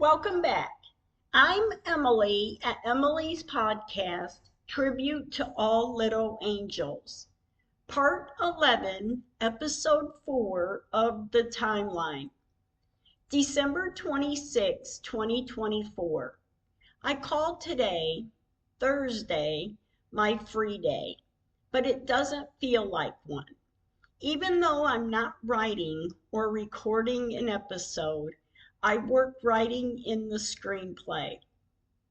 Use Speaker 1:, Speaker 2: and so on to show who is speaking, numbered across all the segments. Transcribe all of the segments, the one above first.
Speaker 1: Welcome back. I'm Emily at Emily's podcast, Tribute to All Little Angels, Part 11, Episode 4 of the Timeline, December 26, 2024. I called today, Thursday, my free day, but it doesn't feel like one. Even though I'm not writing or recording an episode, I work writing in the screenplay.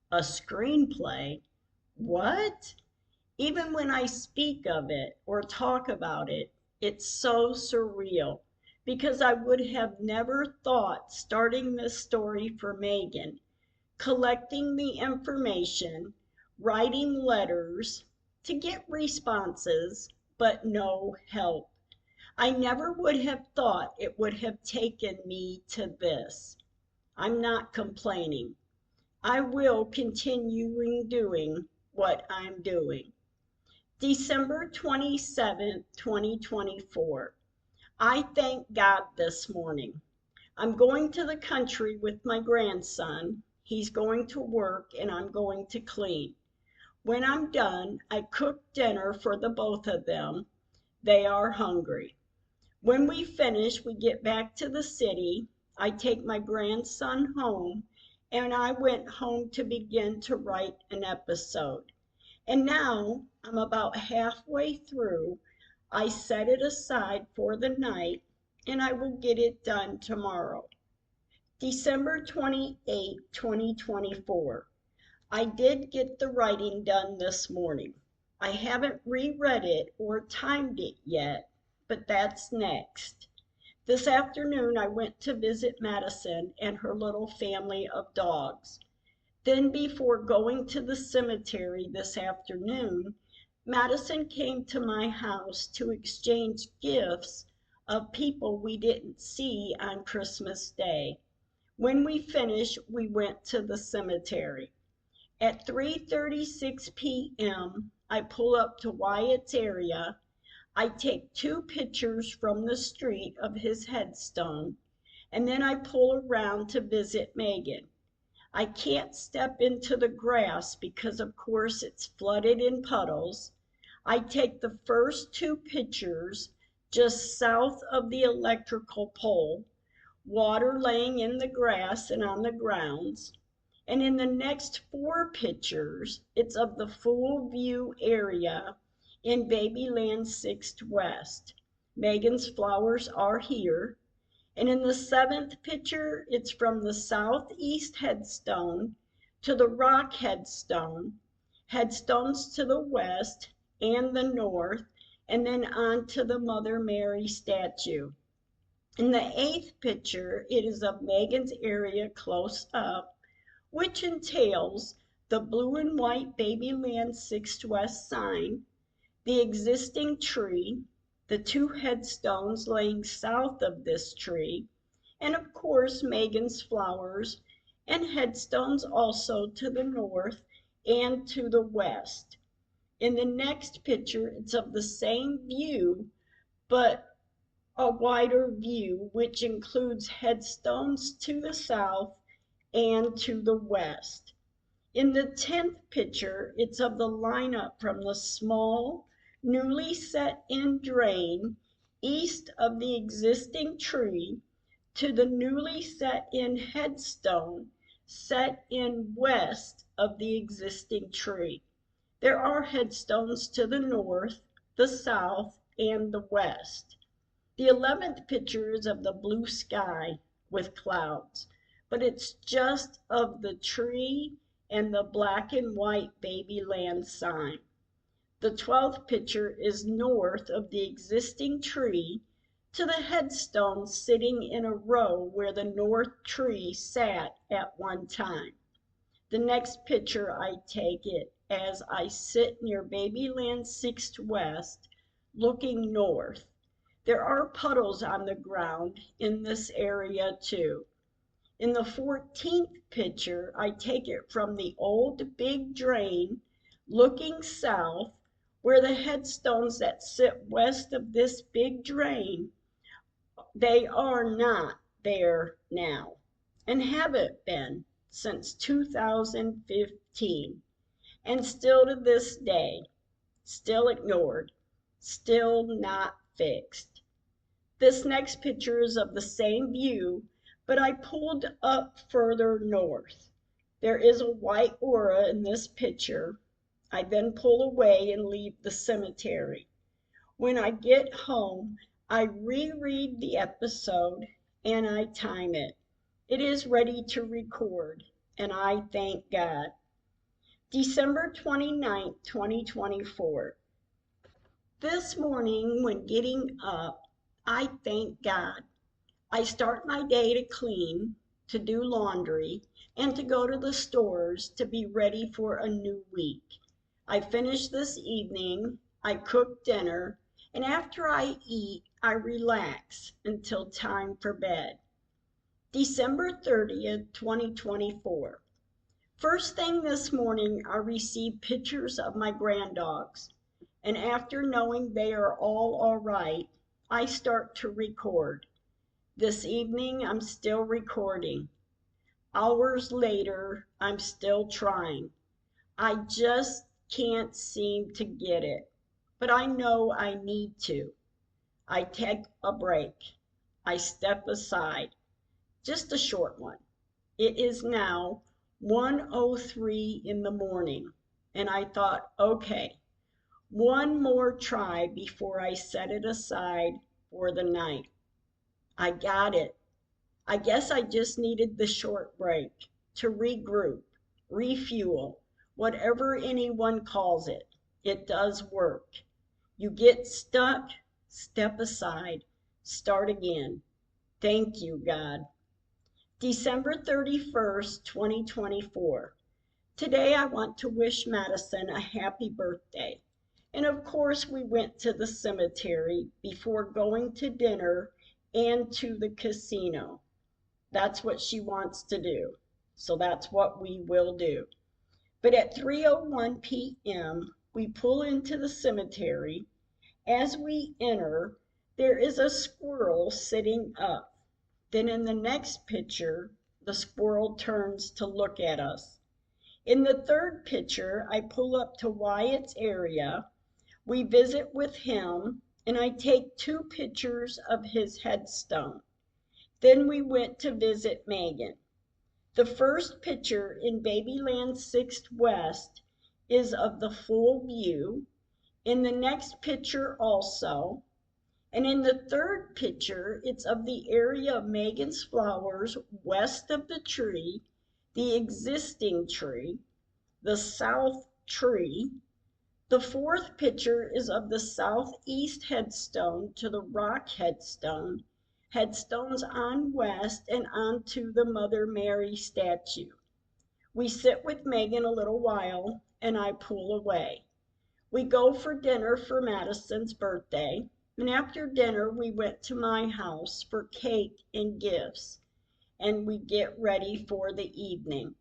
Speaker 1: A screenplay? What? Even when I speak of it or talk about it, it's so surreal because I would have never thought starting this story for Megan, collecting the information, writing letters to get responses, but no help. I never would have thought it would have taken me to this. I'm not complaining. I will continue doing what I'm doing. December 27th, 2024. I thank God this morning. I'm going to the country with my grandson. He's going to work and I'm going to clean. When I'm done, I cook dinner for the both of them. They are hungry. When we finish, we get back to the city. I take my grandson home, and I went home to begin to write an episode. And now I'm about halfway through. I set it aside for the night, and I will get it done tomorrow. December 28, 2024. I did get the writing done this morning. I haven't reread it or timed it yet, but that's next. This afternoon I went to visit Madison and her little family of dogs. Then before going to the cemetery this afternoon, Madison came to my house to exchange gifts of people we didn't see on Christmas Day. When we finished, we went to the cemetery. At 3:36 p.m., I pull up to Wyatt's area. I take 2 pictures from the street of his headstone, and then I pull around to visit Megan. I can't step into the grass because of course it's flooded in puddles. I take the first 2 pictures just south of the electrical pole, water laying in the grass and on the grounds. And in the next 4 pictures, it's of the full view area in Babyland 6th West. Megan's flowers are here. And in the 7th picture, it's from the southeast headstone to the rock headstone, headstones to the west and the north, and then on to the Mother Mary statue. In the 8th picture, it is of Megan's area close up, which entails the blue and white Babyland 6th West sign, the existing tree, the 2 headstones laying south of this tree, and of course Megan's flowers, and headstones also to the north and to the west. In the next picture, it's of the same view, but a wider view, which includes headstones to the south and to the west. In the 10th picture, it's of the lineup from the small, newly set in drain east of the existing tree to the newly set in headstone set in west of the existing tree. There are headstones to the north, the south, and the west. The 11th picture is of the blue sky with clouds, but it's just of the tree and the black and white Babyland sign. The 12th picture is north of the existing tree to the headstone sitting in a row where the north tree sat at one time. The next picture I take it as I sit near Babyland 6th West looking north. There are puddles on the ground in this area too. In the 14th picture, I take it from the old big drain looking south where the headstones that sit west of this big drain, they are not there now. and haven't been since 2015. And still to this day, still ignored, still not fixed. This next picture is of the same view, but I pulled up further north. There is a white aura in this picture. I then pull away and leave the cemetery. When I get home, I reread the episode and I time it. It is ready to record, and I thank God. December 29th, 2024. This morning, when getting up, I thank God. I start my day to clean, to do laundry, and to go to the stores to be ready for a new week. I finish this evening, I cook dinner, and after I eat, I relax until time for bed. December 30th, 2024. First thing this morning, I received pictures of my granddogs, and after knowing they are all right, I start to record. This evening, I'm still recording. Hours later, I'm still trying. I just can't seem to get it, but I know I need to. I take a break. I step aside, just a short one. It is now 1:03 in the morning, and I thought, okay, one more try before I set it aside for the night. I got it. I guess I just needed the short break to regroup, refuel, whatever anyone calls it. It does work. You get stuck, step aside, start again. Thank you, God. December 31st, 2024. Today I want to wish Madison a happy birthday. And of course, we went to the cemetery before going to dinner and to the casino. That's what she wants to do. So that's what we will do. But at 3:01 p.m., we pull into the cemetery. As we enter, there is a squirrel sitting up. Then in the next picture, the squirrel turns to look at us. In the third picture, I pull up to Wyatt's area. We visit with him, and I take 2 pictures of his headstone. Then we went to visit Megan. The first picture in Babyland 6th West is of the full view. In the next picture also. And in the third picture, it's of the area of Megan's flowers west of the tree, the existing tree, the south tree. The fourth picture is of the southeast headstone to the rock headstone, headstones on west and onto the Mother Mary statue. We sit with Megan a little while and I pull away. We go for dinner for Madison's birthday. And after dinner, we went to my house for cake and gifts, and we get ready for the evening.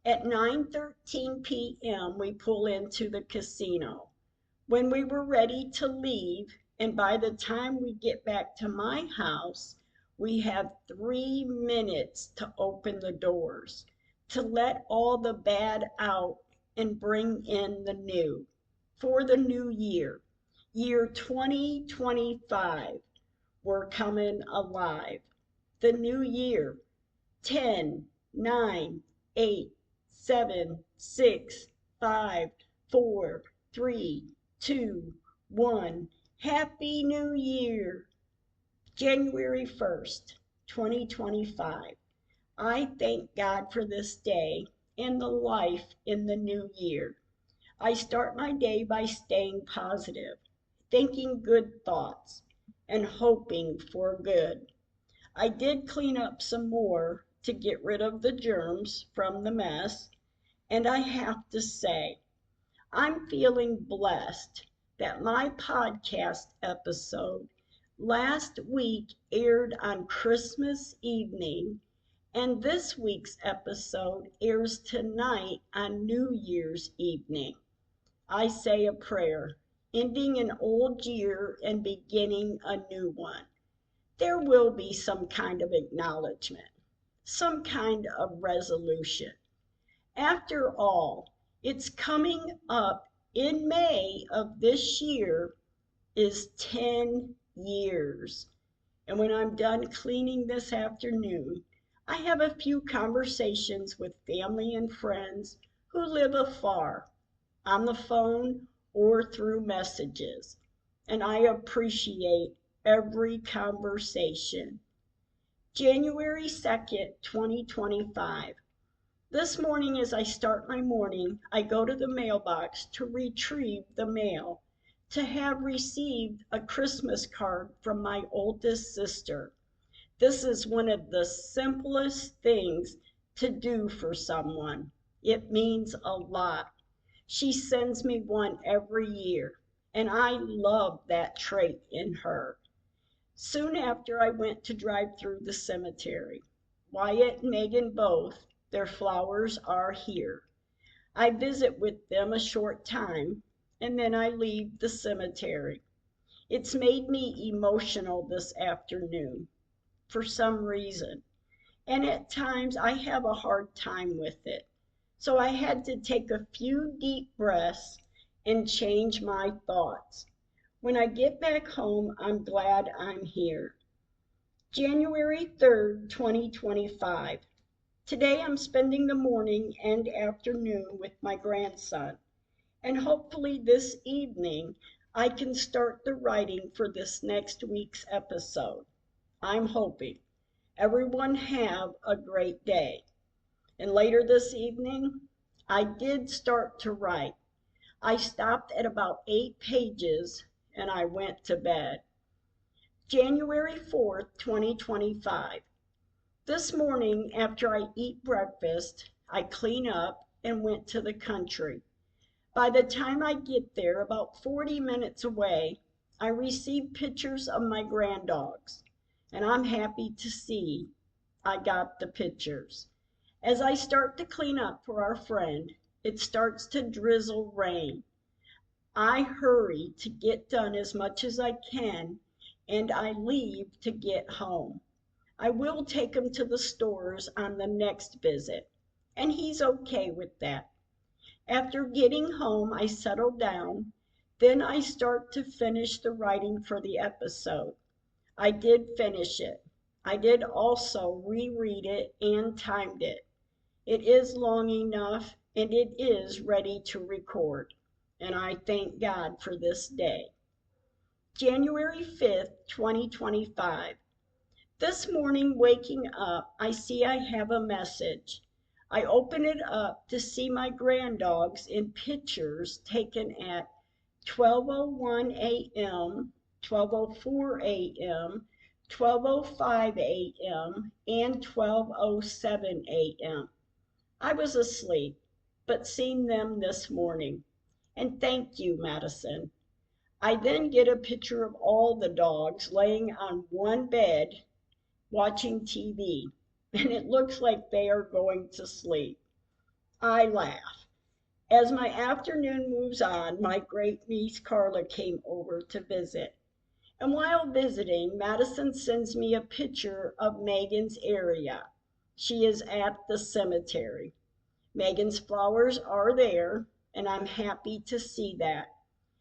Speaker 1: At 9:13 p.m., we pull into the casino. When we were ready to leave, and by the time we get back to my house, we have 3 minutes to open the doors, to let all the bad out and bring in the new, for the new year. Year 2025, we're coming alive. The new year, 10, 9, 8, 7, 6, 5, 4, 3, 2, 1. Happy New Year. January 1st, 2025. I thank God for this day and the life in the new year. I start my day by staying positive, thinking good thoughts, and hoping for good. I did clean up some more to get rid of the germs from the mess, and I have to say, I'm feeling blessed that my podcast episode last week aired on Christmas evening, and this week's episode airs tonight on New Year's evening. I say a prayer, ending an old year and beginning a new one. There will be some kind of acknowledgement, some kind of resolution. After all, it's coming up in May of this year is 10 years. And when I'm done cleaning this afternoon, I have a few conversations with family and friends who live afar, on the phone or through messages. And I appreciate every conversation. January 2nd, 2025. This morning, as I start my morning, I go to the mailbox to retrieve the mail, to have received a Christmas card from my oldest sister. This is one of the simplest things to do for someone. It means a lot. She sends me one every year, and I love that trait in her. Soon after, I went to drive through the cemetery. Wyatt and Megan both, their flowers are here. I visit with them a short time, and then I leave the cemetery. It's made me emotional this afternoon for some reason, and at times I have a hard time with it. So I had to take a few deep breaths and change my thoughts. When I get back home, I'm glad I'm here. January 3rd, 2025. Today I'm spending the morning and afternoon with my grandson, and hopefully this evening I can start the writing for this next week's episode. I'm hoping. Everyone have a great day. And later this evening, I did start to write. I stopped at about 8 pages and I went to bed. January 4th, 2025. This morning, after I eat breakfast, I clean up and went to the country. By the time I get there, about 40 minutes away, I receive pictures of my granddogs, and I'm happy to see I got the pictures. As I start to clean up for our friend, it starts to drizzle rain. I hurry to get done as much as I can, and I leave to get home. I will take him to the stores on the next visit, and he's okay with that. After getting home, I settle down. Then I start to finish the writing for the episode. I did finish it. I did also reread it and timed it. It is long enough and it is ready to record. And I thank God for this day. January 5th, 2025. This morning, waking up, I see I have a message. I open it up to see my granddogs in pictures taken at 12:01 a.m., 12:04 a.m., 12:05 a.m., and 12:07 a.m. I was asleep, but seen them this morning. And thank you, Madison. I then get a picture of all the dogs laying on one bed watching TV, and it looks like they are going to sleep. I laugh. As my afternoon moves on, my great niece Carla came over to visit. And while visiting, Madison sends me a picture of Megan's area. She is at the cemetery. Megan's flowers are there, and I'm happy to see that.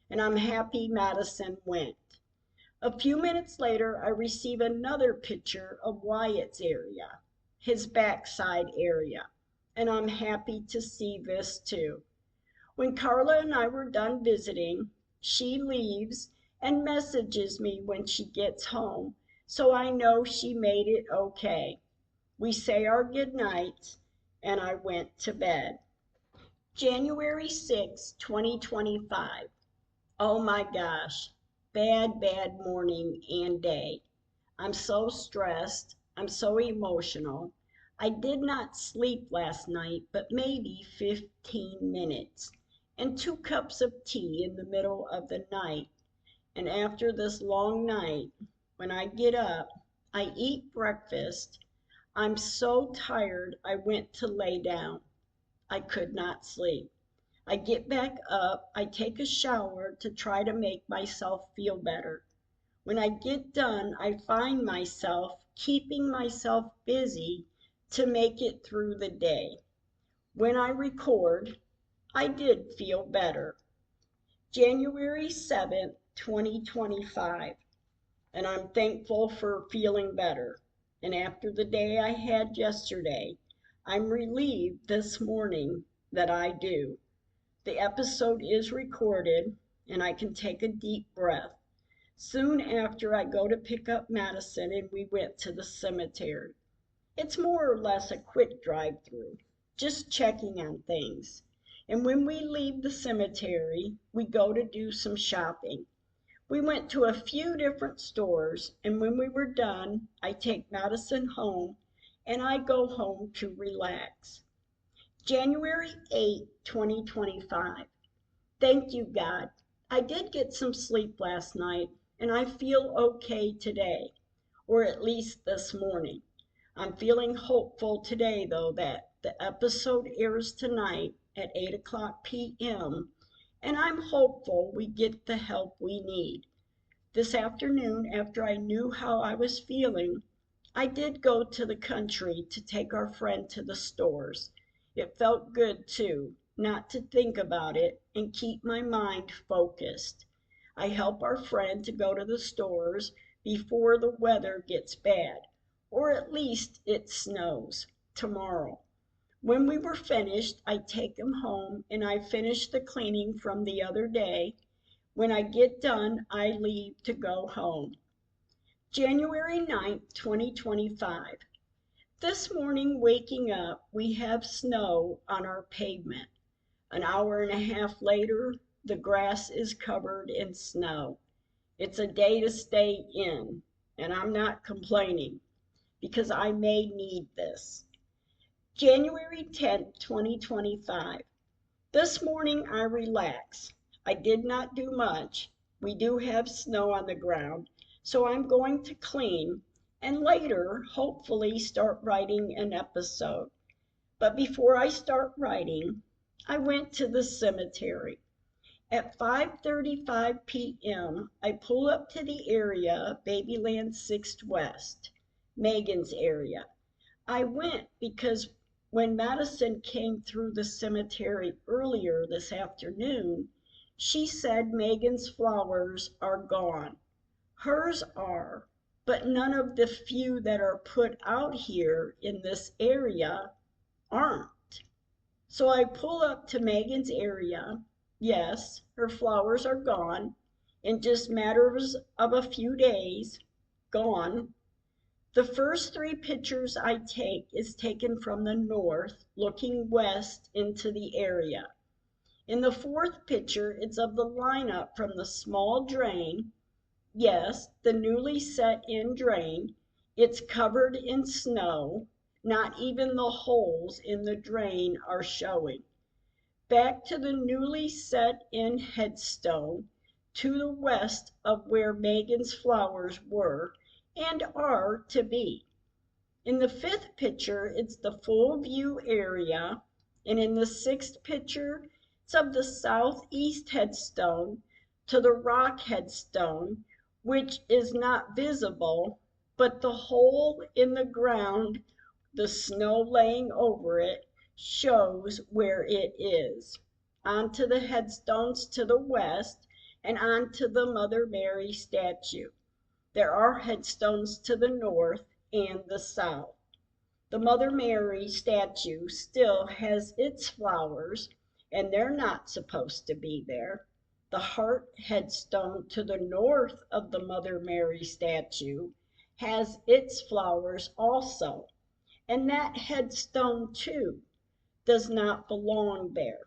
Speaker 1: And I'm happy Madison went. A few minutes later, I receive another picture of Wyatt's area, his backside area, and I'm happy to see this too. When Carla and I were done visiting, she leaves and messages me when she gets home, so I know she made it okay. We say our good nights, and I went to bed. January 6, 2025. Oh my gosh, bad morning and day. I'm so stressed. I'm so emotional. I did not sleep last night, but maybe 15 minutes, and 2 cups of tea in the middle of the night. And after this long night, when I get up, I eat breakfast. I'm so tired, I went to lay down. I could not sleep. I get back up, I take a shower to try to make myself feel better. When I get done, I find myself keeping myself busy to make it through the day. When I record, I did feel better. January 7th, 2025, and I'm thankful for feeling better. And after the day I had yesterday, I'm relieved this morning that I do. The episode is recorded, and I can take a deep breath. Soon after, I go to pick up Madison, and we went to the cemetery. It's more or less a quick drive-through, just checking on things. And when we leave the cemetery, we go to do some shopping. We went to a few different stores, and when we were done, I take Madison home, and I go home to relax. January 8, 2025. Thank you, God. I did get some sleep last night, and I feel okay today, or at least this morning. I'm feeling hopeful today, though, that the episode airs tonight at 8 o'clock p.m., and I'm hopeful we get the help we need. This afternoon, after I knew how I was feeling, I did go to the country to take our friend to the stores. It felt good, too, not to think about it and keep my mind focused. I help our friend to go to the stores before the weather gets bad, or at least it snows tomorrow. When we were finished, I take him home and I finish the cleaning from the other day. When I get done, I leave to go home. January 9th, 2025. This morning waking up, we have snow on our pavement. An hour and a half later, the grass is covered in snow. It's a day to stay in, and I'm not complaining because I may need this. January 10th, 2025. This morning I relax. I did not do much. We do have snow on the ground, so I'm going to clean and later hopefully start writing an episode. But before I start writing, I went to the cemetery. At 5:35 p.m., I pull up to the area, Babyland 6th West, Megan's area. I went because when Madison came through the cemetery earlier this afternoon, she said Megan's flowers are gone. Hers are, but none of the few that are put out here in this area aren't. So I pull up to Megan's area. Yes, her flowers are gone, in just matters of a few days, gone. The first three pictures I take is taken from the north, looking west into the area. In the fourth picture, it's of the lineup from the small drain. Yes, the newly set in drain. It's covered in snow. Not even the holes in the drain are showing. Back to the newly set in headstone, to the west of where Megan's flowers were and are to be. In the fifth picture, it's the full view area, and in the sixth picture, it's of the southeast headstone to the rock headstone, which is not visible, but the hole in the ground, the snow laying over it, shows where it is. Onto the headstones to the west and onto the Mother Mary statue. There are headstones to the north and the south. The Mother Mary statue still has its flowers, and they're not supposed to be there. The heart headstone to the north of the Mother Mary statue has its flowers also, and that headstone too does not belong there.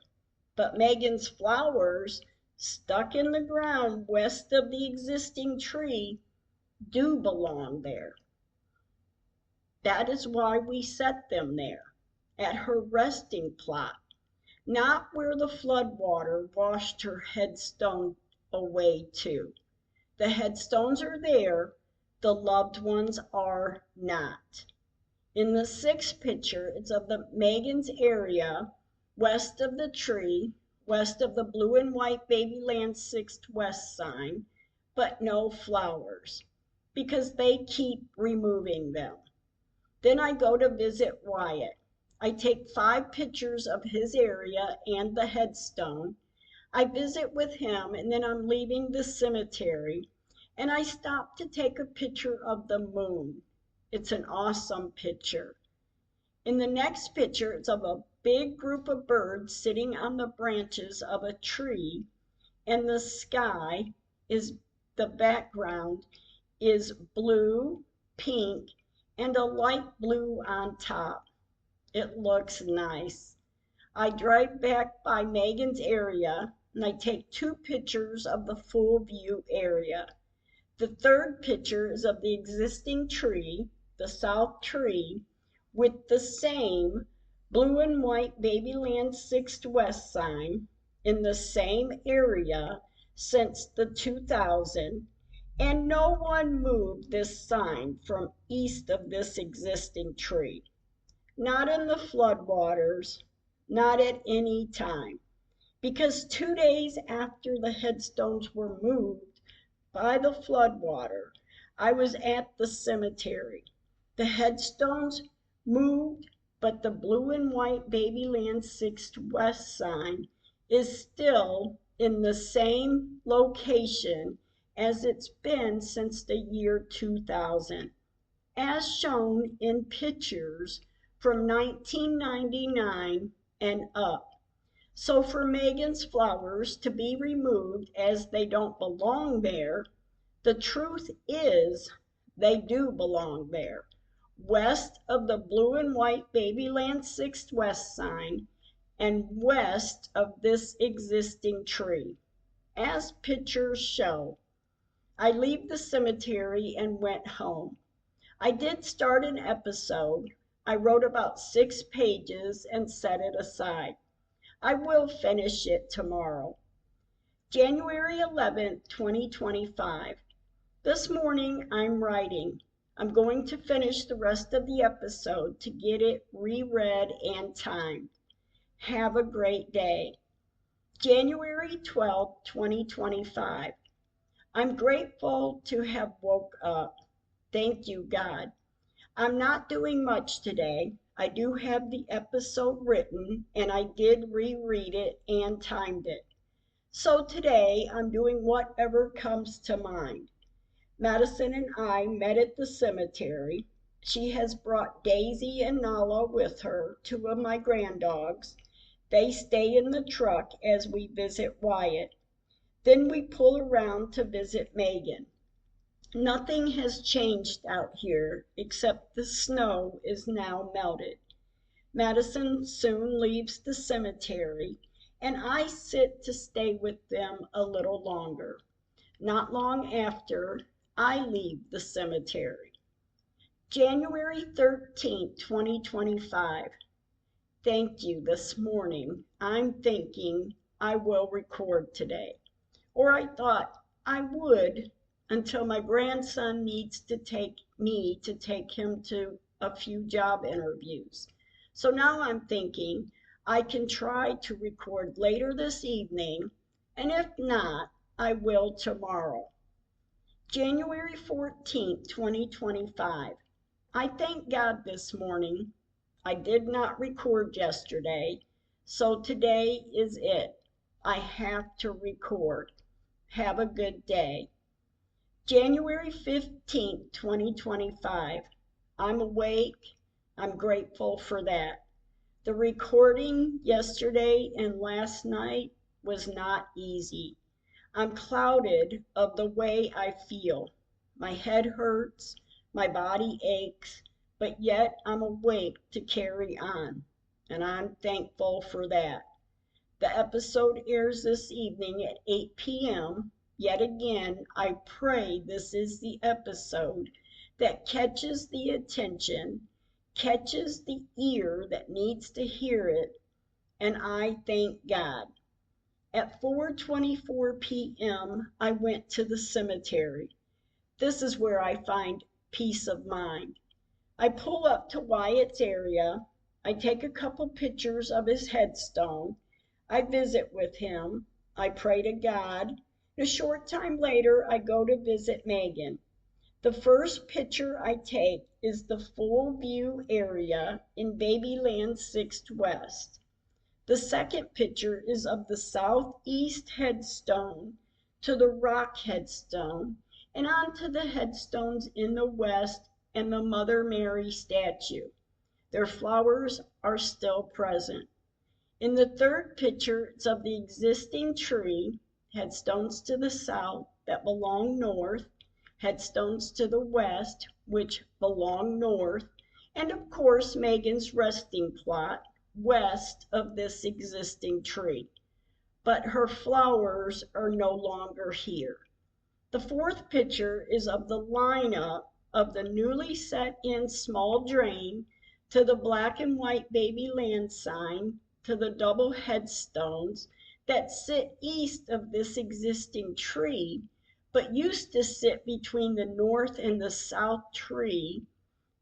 Speaker 1: But Megan's flowers, stuck in the ground west of the existing tree, do belong there. That is why we set them there, at her resting plot, not where the flood water washed her headstone away to. The headstones are there, the loved ones are not. In the sixth picture, it's of the Megan's area, west of the tree, west of the blue and white Babyland 6th West sign, but no flowers, because they keep removing them. Then I go to visit Wyatt. I take 5 pictures of his area and the headstone. I visit with him, and then I'm leaving the cemetery, and I stop to take a picture of the moon. It's an awesome picture. In the next picture, it's of a big group of birds sitting on the branches of a tree, and the sky is, the background is blue, pink, and a light blue on top. It looks nice. I drive back by Megan's area, and I take 2 pictures of the full view area. The third picture is of the existing tree, the south tree, with the same blue and white Babyland 6th West sign in the same area since the 2000, and no one moved this sign from east of this existing tree. Not in the floodwaters, not at any time, because 2 days after the headstones were moved by the floodwater, I was at the cemetery. The headstones moved, but the blue and white Babyland 6th West sign is still in the same location as it's been since the year 2000, as shown in pictures from 1999 and up. So for Megan's flowers to be removed as they don't belong there, the truth is they do belong there, west of the blue and white Babyland 6th West sign and west of this existing tree, as pictures show. I leave the cemetery and went home. I did start an episode. I wrote about 6 pages and set it aside. I will finish it tomorrow. January 11th, 2025. This morning I'm writing. I'm going to finish the rest of the episode to get it reread and timed. Have a great day. January 12th, 2025. I'm grateful to have woke up. Thank you, God. I'm not doing much today. I do have the episode written, and I did reread it and timed it. So today I'm doing whatever comes to mind. Madison and I met at the cemetery. She has brought Daisy and Nala with her, 2 of my granddogs. They stay in the truck as we visit Wyatt. Then we pull around to visit Megan. Nothing has changed out here except the snow is now melted. Madison soon leaves the cemetery, and I sit to stay with them a little longer. Not long after, I leave the cemetery. January 13th, 2025. Thank you this morning. I'm thinking I will record today. Or I thought I would until my grandson needs to take him to a few job interviews. So now I'm thinking I can try to record later this evening, and if not, I will tomorrow. January 14th, 2025. I thank God this morning. I did not record yesterday, so today is it. I have to record. Have a good day. January 15th, 2025. I'm awake. I'm grateful for that. The recording yesterday and last night was not easy. I'm clouded of the way I feel. My head hurts, my body aches, but yet I'm awake to carry on, and I'm thankful for that. The episode airs this evening at 8 p.m. Yet again, I pray this is the episode that catches the attention, catches the ear that needs to hear it, and I thank God. At 4:24 p.m., I went to the cemetery. This is where I find peace of mind. I pull up to Wyatt's area. I take a couple pictures of his headstone. I visit with him. I pray to God. A short time later, I go to visit Megan. The first picture I take is the full view area in Babyland 6th West. The second picture is of the southeast headstone to the rock headstone and onto the headstones in the west and the Mother Mary statue. Their flowers are still present. In the third picture, it's of the existing tree, headstones to the south that belong north, headstones to the west which belong north, and of course Megan's resting plot west of this existing tree. But her flowers are no longer here. The fourth picture is of the lineup of the newly set in small drain to the black and white Babyland sign to the double headstones that sit east of this existing tree, but used to sit between the north and the south tree,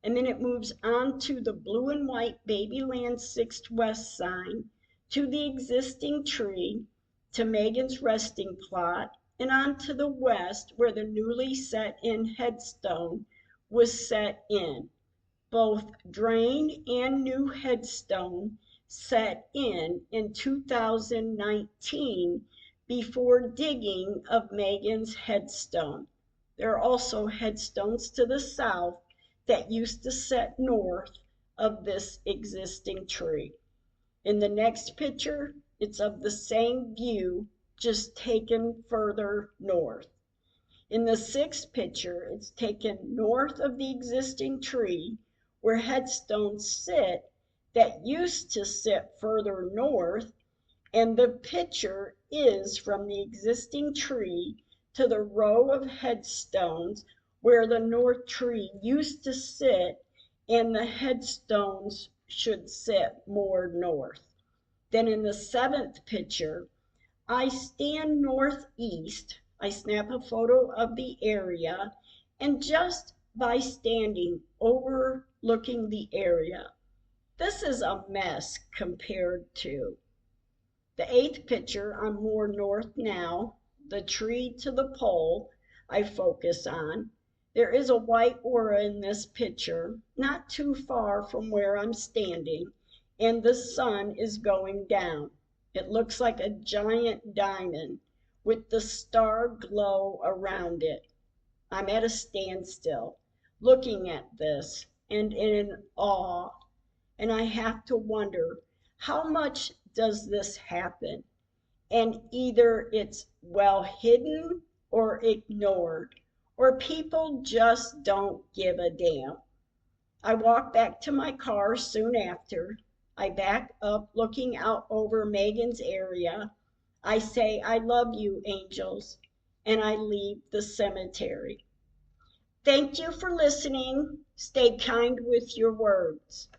Speaker 1: and then it moves on to the blue and white Babyland 6th West sign, to the existing tree, to Megan's resting plot, and on to the west where the newly set in headstone was set in. Both drain and new headstone set in 2019 before digging of Megan's headstone. There are also headstones to the south that used to set north of this existing tree. In the next picture, it's of the same view, just taken further north. In the sixth picture, it's taken north of the existing tree where headstones sit that used to sit further north, and the picture is from the existing tree to the row of headstones where the north tree used to sit, and the headstones should sit more north. Then in the seventh picture, I stand northeast. I snap a photo of the area, and just by standing overlooking the area, this is a mess compared to the eighth picture. I'm more north now. The tree to the pole I focus on. There is a white aura in this picture, not too far from where I'm standing, and the sun is going down. It looks like a giant diamond with the star glow around it. I'm at a standstill, looking at this and in awe, and I have to wonder, how much does this happen? And either it's well hidden or ignored, or people just don't give a damn. I walk back to my car soon after. I back up looking out over Megan's area. I say, I love you, angels, and I leave the cemetery. Thank you for listening. Stay kind with your words.